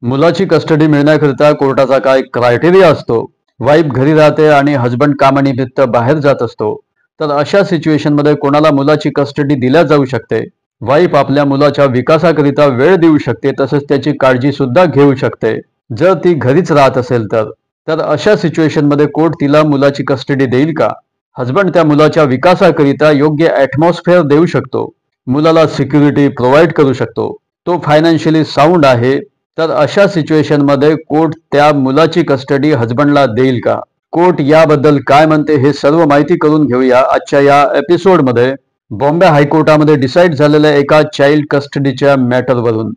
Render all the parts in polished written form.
मुलाची कस्टडी मिळण्याकरिता कोर्टाचा काय क्रायटेरिया असतो? वाईफ घरी राहते आणि हजबंड कामानिमित्त बाहेर जात असतो, तर अशा सिच्युएशनमध्ये कोणाला मुलाची कस्टडी दिल्या जाऊ शकते? वाईफ आपल्या मुलाच्या विकासाकरिता वेळ देऊ शकते, तसेच त्याची काळजी सुद्धा घेऊ शकते जर ती घरीच राहत असेल तर अशा सिच्युएशनमध्ये कोर्ट तिला मुलाची कस्टडी देईल का? हजबंड त्या मुलाच्या विकासाकरिता योग्य ॲटमॉस्फिअर देऊ शकतो, मुलाला सिक्युरिटी प्रोव्हाइड करू शकतो, तो फायनान्शियली साऊंड आहे, तर अशा सिच्युएशनमध्ये कोर्ट त्या मुलाची कस्टडी हजबंडला देईल का? कोर्ट याबद्दल काय म्हणते हे सर्व माहिती करून घेऊया आजच्या या एपिसोडमध्ये. बॉम्बे हायकोर्टामध्ये डिसाईड झालेल्या एका चाइल्ड कस्टडीच्या मॅटरवरून.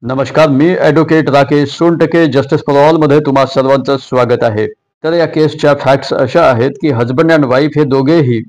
नमस्कार, मी advocate Rakesh Sontakke, justice for all मध्ये तुम्हा सर्वांचं स्वागत आहे. तर या केसच्या फॅक्ट्स अशा आहेत की हजबंड अँड वाईफ हे दोघेही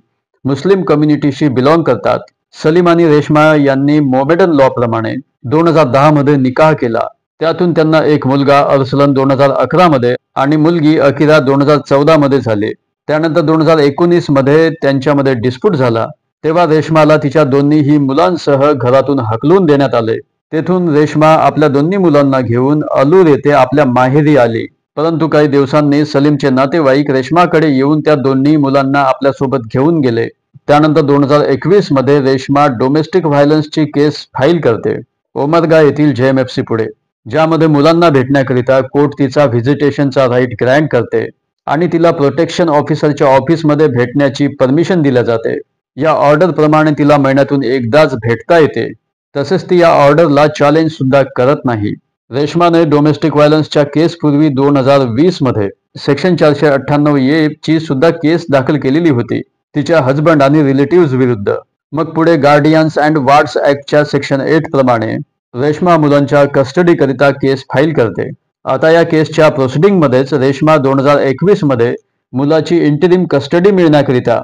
मुस्लिम कम्युनिटीशी बिलॉंग करतात. सलीम आणि रेश्मा यांनी मोमेडन लॉ प्रमाणे 2010 मध्ये निकाह केला. त्यातून त्यांना एक मुलगा अरसलन 2011 मध्ये आणि मुलगी अकिरा 2014 मध्ये झाले. त्यानंतर 2019 मध्ये त्यांच्यामध्ये डिस्प्यूट झाला, तेव्हा रेश्माला तिच्या दोन्हीही मुलांसह घरातून हकलून देण्यात आले. तेथून रेश्मा आपल्या दोन्ही मुलांना घेऊन अलूर येथे आपल्या माहेरी आली. परंतु काही दिवसांनी सलीमचे नातेवाईक रेश्माकडे येऊन त्या दोन्ही मुलांना आपल्यासोबत घेऊन गेले. त्यानंतर 2021 मध्ये रेश्मा डोमेस्टिक व्हायलन्सची केस फाईल करते ओमरगा येथील JMFC पुढे, ज्यामध्ये मुलांना भेटण्याकरिता कोर्ट तिचा व्हिजिटेशनचा राईट ग्रँट करते आणि तिला प्रोटेक्शन ऑफिसरच्या ऑफिसमध्ये भेटण्याची परमिशन दिल्या जाते. या ऑर्डर प्रमाणे तिला महिन्यातून एकदाच भेटता येते. तसेच ती या ऑर्डरला चॅलेंज सुद्धा करत नाही. रेश्माने डोमेस्टिक व्हायलन्सच्या केस पूर्वी 2020 मध्ये सेक्शन 498A ची सुद्धा केस दाखल केलेली होती तिच्या हजबंड आणि रिलेटिव्ह विरुद्ध. मग पुढे गार्डियन्स अँड वार्ड्स ऍक्टच्या सेक्शन 8 प्रमाणे रेश्मा मुलांच्या कस्टडीकरिता केस फाईल करते. आता या केसच्या प्रोसिडिंगमध्येच रेश्मा 2021 मध्ये मुलाची इंटरिम कस्टडी मिळण्याकरिता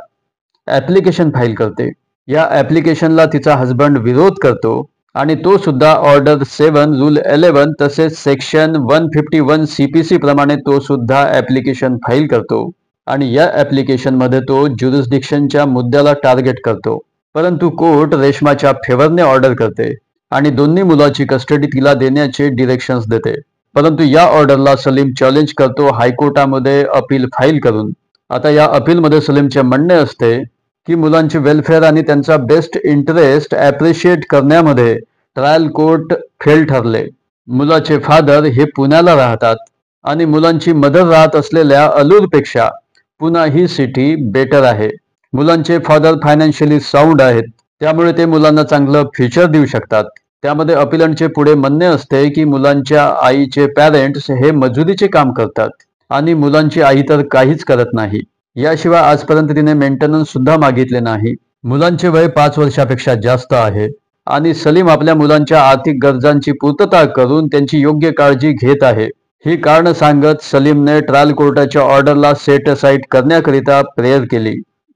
ॲप्लिकेशन फाईल करते. या ॲप्लिकेशनला तिचा हजबंड विरोध करतो आणि तो सुद्धा ऑर्डर 7 रूल 11 तसेच सेक्शन 151 CPC प्रमाणे तो सुद्धा ॲप्लिकेशन फाईल करतो आणि या ॲप्लिकेशनमध्ये तो ज्युरिस्डिक्शनच्या मुद्द्याला टार्गेट करतो. परंतु कोर्ट रेश्माच्या फेवरने ऑर्डर करते आणि दोन्ही मुलाची कस्टडी तिला देण्याचे डिरेक्शन्स देते. परंतु या ऑर्डरला सलीम चॅलेंज करतो हायकोर्टामध्ये अपील फाईल करून. आता या अपीलमध्ये सलीमचे म्हणणे असते की मुलांची वेलफेअर आणि त्यांचा बेस्ट इंटरेस्ट ॲप्रिशिएट करण्यामध्ये ट्रायल कोर्ट फेल ठरले. मुलाचे फादर हे पुण्याला राहतात आणि मुलांची मदर राहत असलेल्या अलूरपेक्षा पुणा ही सिटी बेटर आहे. मुलांचे फादर फायनान्शियली साऊंड आहेत, त्यामुळे ते मुलांना चांगलं फ्युचर देऊ शकतात. त्यामध्ये अपिलंटचे पुढे म्हणणे असते की मुलांच्या आईचे पॅरेंट्स हे मजुरीचे काम करतात आणि मुलांची आई तर काहीच करत नाही. याशिवाय आजपर्यंत तिने मेंटेनन्स सुद्धा मागितले नाही. मुलांचे वय 5 वर्षापेक्षा जास्त आहे आणि सलीम आपल्या मुलांच्या आर्थिक गरजांची पूर्तता करून त्यांची योग्य काळजी घेत आहे. ही कारण सांगत सलीमने ट्रायल कोर्टाच्या ऑर्डरला सेट असाइड करण्याकरिता प्रेयर केली.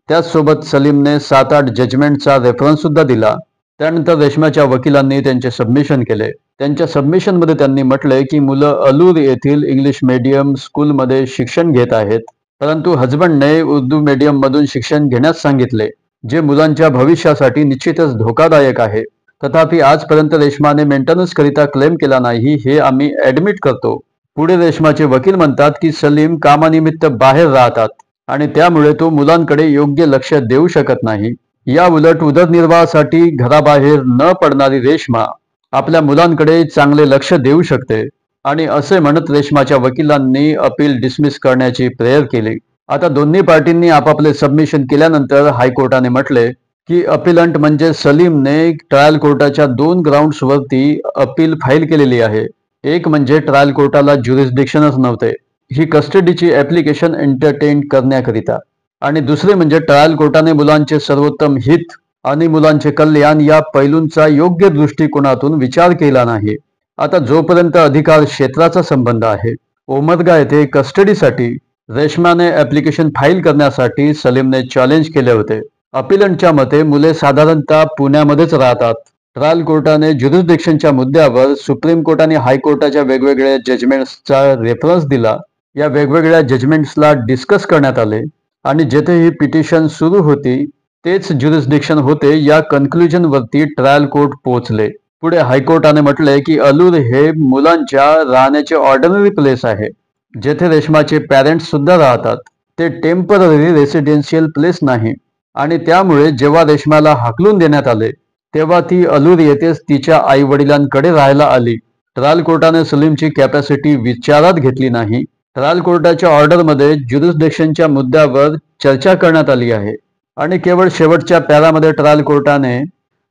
त्याचसोबत सलीमने 7-8 जजमेंटचा रेफरन्स सुद्धा दिला. त्यानंतर रेश्माच्या वकिलांनी त्यांचे सबमिशन केले. त्यांच्या सबमिशनमध्ये त्यांनी म्हटले की मुलं अलूर येथील इंग्लिश मीडियम स्कूलमध्ये शिक्षण घेत आहेत, परंतु हजबंडने उर्दू मीडियम मधून शिक्षण घेण्यास सांगितले, जे मुलांच्या भविष्यासाठी निश्चितच धोकादायक आहे. तथापि आजपर्यंत रेश्माने मेंटेनन्स करिता क्लेम केला नाही हे आम्ही ॲडमिट करतो. पुढे रेश्माचे वकील म्हणतात की सलीम कामानिमित्त बाहेर राहतात आणि त्यामुळे तो मुलांकडे योग्य लक्ष देऊ शकत नाही. या उलट उदरनिर्वाहासाठी घराबाहेर न पडणारी रेश्मा आपल्या मुलांकडे चांगले लक्ष देऊ शकते आणि असे म्हणत रेश्माच्या वकिलांनी अपील डिसमिस करण्याची प्रेयर केली. आता दोन्ही पार्टींनी आपापले सबमिशन केल्यानंतर हायकोर्टाने म्हटले की अपिलंट म्हणजे सलीमने ट्रायल कोर्टाच्या 2 ग्राउंड्सवरती अपील फाईल केलेली आहे. एक म्हणजे ट्रायल कोर्टाला ज्युरिस्डिक्शनच नव्हते ही कस्टडीची ॲप्लिकेशन एंटरटेन करण्याकरिता, आणि दुसरे म्हणजे ट्रायल कोर्टाने मुलांचे सर्वोत्तम हित आणि मुलांचे कल्याण या पैलूंचा योग्य दृष्टिकोनातून विचार केला नाही. आता जोपर्यंत अधिकार क्षेत्राचा संबंध आहे, ओमरगा येथे कस्टडीसाठी रेश्माने ॲप्लिकेशन फाईल करण्यासाठी सलीमने चॅलेंज केले होते. अपिलंटच्या मते मुले साधारणतः पुण्यामध्येच राहतात. ट्रायल कोर्टाने ज्युरिस्डिक्शनच्या मुद्द्यावर सुप्रीम कोर्ट आणि हायकोर्टाच्या वेगवेगळ्या जजमेंट्सचा रेफरन्स दिला. या वेगवेगळ्या जजमेंट्सला डिस्कस करण्यात आले आणि जेथे ही पिटिशन सुरू होती तेच ज्युरिस्डिक्शन होते या कन्क्लुजन वरती ट्रायल कोर्ट पोहोचले. पुढे हायकोर्टाने म्हटले की अलूर हे मुलांच्या राहण्याचे ऑर्डिनरी प्लेस आहे, जेथे रेश्माचे पॅरेंट्स सुद्धा राहतात. ते टेम्पररी रेसिडेन्शियल प्लेस नाही आणि त्यामुळे जेव्हा रेश्माला हाकलून देण्यात आले तेव्हा ती अलूर येथेच तिच्या आई वडिलांकडे राहायला आली. ट्रायल कोर्टाने सलीमची कॅपॅसिटी विचारात घेतली नाही. ट्रायल कोर्टाच्या ऑर्डरमध्ये ज्युरिस्डिक्शनच्या मुद्द्यावर चर्चा करण्यात आली आहे आणि केवळ शेवटच्या पॅरामध्ये ट्रायल कोर्टाने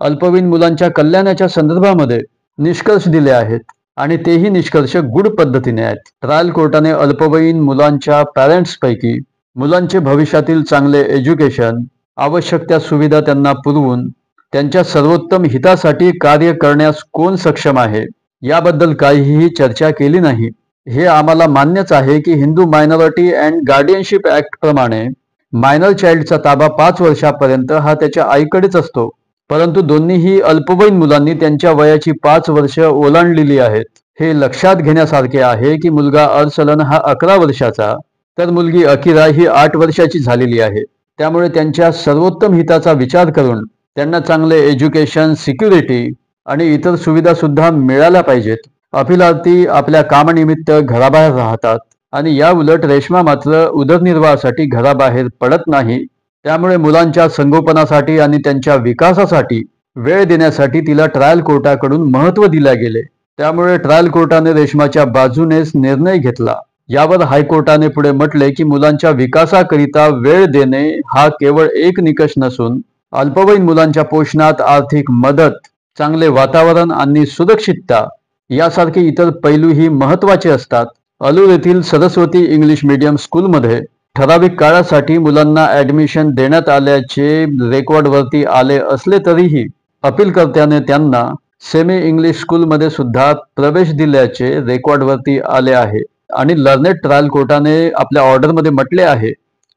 अल्पवयीन मुलांच्या कल्याणाच्या संदर्भामध्ये निष्कर्ष दिले आहेत आणि तेही निष्कर्ष गुड पद्धतीने आहेत. ट्रायल कोर्टाने अल्पवयीन मुलांच्या पॅरेंट्सपैकी मुलांचे भविष्यातील चांगले एज्युकेशन, आवश्यक त्या सुविधा त्यांना पुरवून त्यांच्या सर्वोत्तम हितासाठी कार्य करण्यास कोण सक्षम आहे याबद्दल काहीही चर्चा केली नाही. हे आम्हाला मान्यच आहे की Hindu minority and guardianship act प्रमाणे मायनर चाइल्डचा ताबा 5 वर्षापर्यंत हा त्याच्या आईकडेच असतो, परंतु दोन्हीही अल्पवयीन मुलांनी त्यांच्या वयाची 5 वर्ष ओलांडलेली आहेत. हे लक्षात घेण्यासारखे आहे की मुलगा अर्सलन हा 11 वर्षाचा तर मुलगी अकिरा ही 8 वर्षाची झालेली आहे. त्यामुळे त्यांच्या सर्वोत्तम हिताचा विचार करून त्यांना चांगले एज्युकेशन, सिक्युरिटी आणि इतर सुविधा सुद्धा मिळाल्या पाहिजेत. अपिलार्थी आपल्या कामानिमित्त घराबाहेर राहतात आणि या उलट रेश्मा मात्र उदरनिर्वाहासाठी घराबाहेर पडत नाही. त्यामुळे मुलांच्या संगोपनासाठी आणि त्यांच्या विकासासाठी वेळ देण्यासाठी तिला ट्रायल कोर्टाकडून महत्त्व दिले गेले. त्यामुळे ट्रायल कोर्टाने रेश्माच्या बाजूनेच निर्णय घेतला. यावर हायकोर्टाने पुढे म्हटले की मुलांच्या विकासाकरिता वेळ देणे हा केवळ एक निकष नसून अल्पवयीन मुलांच्या पोषणात आर्थिक मदत, चांगले वातावरण आणि सुरक्षितता यासारखे इतर पैलूही महत्त्वाचे असतात. अलूर येथील सरस्वती इंग्लिश मीडियम स्कूलमध्ये ठराविक काळासाठी मुलांना ॲडमिशन देण्यात आल्याचे रेकॉर्डवरती आले असले तरीही अपीलकर्त्याने त्यांना सेमी इंग्लिश स्कूलमध्ये सुद्धा प्रवेश दिल्याचे रेकॉर्डवरती आले आहे आणि लर्नेड ट्रायल कोर्टाने आपल्या ऑर्डरमध्ये म्हटले आहे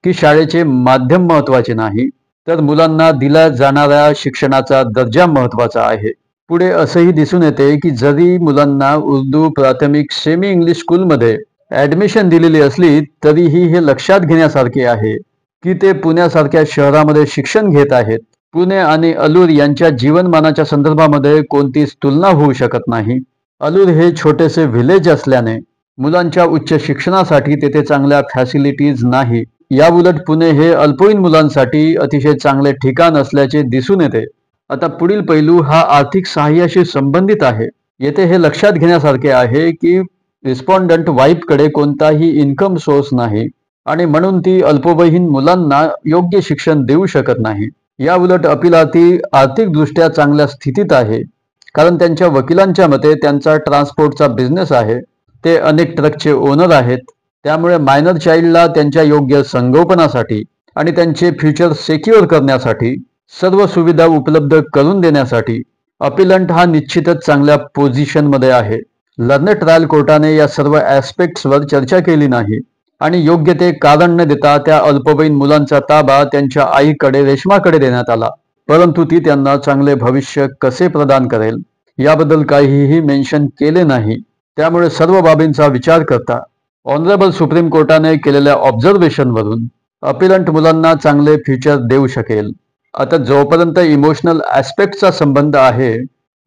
की शाळेचे माध्यम महत्त्वाचे नाही तर मुलांना दिला जाणाऱ्या शिक्षणाचा दर्जा महत्त्वाचा आहे. पुढे असंही दिसून येते की जरी मुलांना उर्दू प्राथमिक सेमी इंग्लिश स्कूलमध्ये ॲडमिशन दिलेली असली तरीही हे लक्षात घेण्यासारखे आहे की ते पुण्यासारख्या शहरामध्ये शिक्षण घेत आहेत. पुणे आणि अलूर यांच्या जीवनमानाच्या संदर्भामध्ये कोणतीच तुलना होऊ शकत नाही. अलूर हे छोटेसे व्हिलेज असल्याने मुलांच्या उच्च शिक्षणासाठी तेथे चांगल्या फॅसिलिटीज नाही. याउलट पुणे हे अल्पवयीन मुलांसाठी अतिशय चांगले ठिकाण असल्याचे दिसून येते. आता पुढील पैलू हा आर्थिक सहाय्याशी संबंधित आहे. येथे हे लक्षात घेण्यासारखे आहे की रिस्पॉन्डंट वाईफकडे कोणताही इन्कम सोर्स नाही आणि म्हणून ती अल्पवयीन मुलांना योग्य शिक्षण देऊ शकत नाही. याउलट अपिलार्थी आर्थिकदृष्ट्या चांगल्या स्थितीत आहे, कारण त्यांच्या वकिलांच्या मते त्यांचा ट्रान्सपोर्टचा बिझनेस आहे. ते अनेक ट्रकचे ओनर आहेत. त्यामुळे मायनर चाइल्डला त्यांच्या योग्य संगोपनासाठी आणि त्यांचे फ्युचर सेक्युअर करण्यासाठी सर्व सुविधा उपलब्ध करून देण्यासाठी अपिलंट हा निश्चितच चांगल्या पोझिशनमध्ये आहे. लर्नेड ट्रायल कोर्टाने या सर्व ॲस्पेक्ट्सवर चर्चा केली नाही आणि योग्य ते कारण न देता त्या अल्पवयीन मुलांचा ताबा त्यांच्या आईकडे रेश्माकडे देण्यात आला, परंतु ती त्यांना चांगले भविष्य कसे प्रदान करेल याबद्दल काहीही मेन्शन केले नाही. त्यामुळे सर्व बाबींचा विचार करता ऑनरेबल सुप्रीम कोर्टाने केलेल्या ऑब्झर्वेशनवरून अपिलंट मुलांना चांगले फ्युचर देऊ शकेल. आता जोपर्यंत इमोशनल ॲस्पेक्टचा संबंध आहे,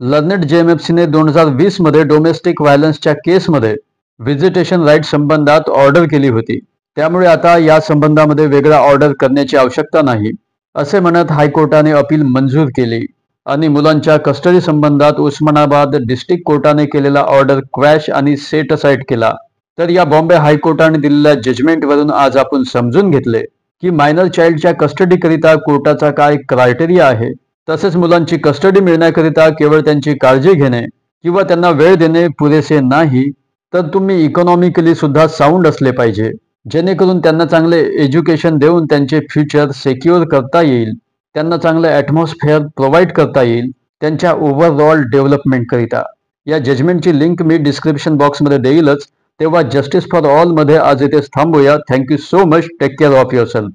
लर्नेड JMFCने 2020 मध्ये डोमेस्टिक व्हायलन्सच्या केसमध्ये व्हिजिटेशन राईट संबंधात ऑर्डर केली होती. त्यामुळे आता या संबंधामध्ये वेगळा ऑर्डर करण्याची आवश्यकता नाही असे म्हणत हायकोर्टाने अपील मंजूर केली आणि मुलांच्या कस्टडी संबंधात उस्मानाबाद डिस्ट्रिक्ट कोर्टाने केलेला ऑर्डर क्वॅश आणि सेट असाइड केला. तर या बॉम्बे हायकोर्टाने दिलेल्या जजमेंटवरून आज आपण समजून घेतले की मायनर चाइल्डच्या कस्टडीकरिता कोर्टाचा काय क्रायटेरिया आहे. तसेच मुलांची कस्टडी मिळण्याकरिता केवळ त्यांची काळजी घेणे किंवा त्यांना वेळ देणे पुरेसे नाही, तर तुम्ही इकॉनॉमिकली सुद्धा साऊंड असले पाहिजे, जेणेकरून त्यांना चांगले एज्युकेशन देऊन त्यांचे फ्युचर सेक्युअर करता येईल, त्यांना चांगले ॲटमॉस्फिअर प्रोव्हाइड करता येईल त्यांच्या ओव्हरऑल डेव्हलपमेंटकरिता. या जजमेंटची लिंक मी डिस्क्रिप्शन बॉक्समध्ये देईलच. तेव्हा जस्टिस फॉर ऑल मध्ये आज इथेच थांबूया. Thank you so much. Take care of yourself.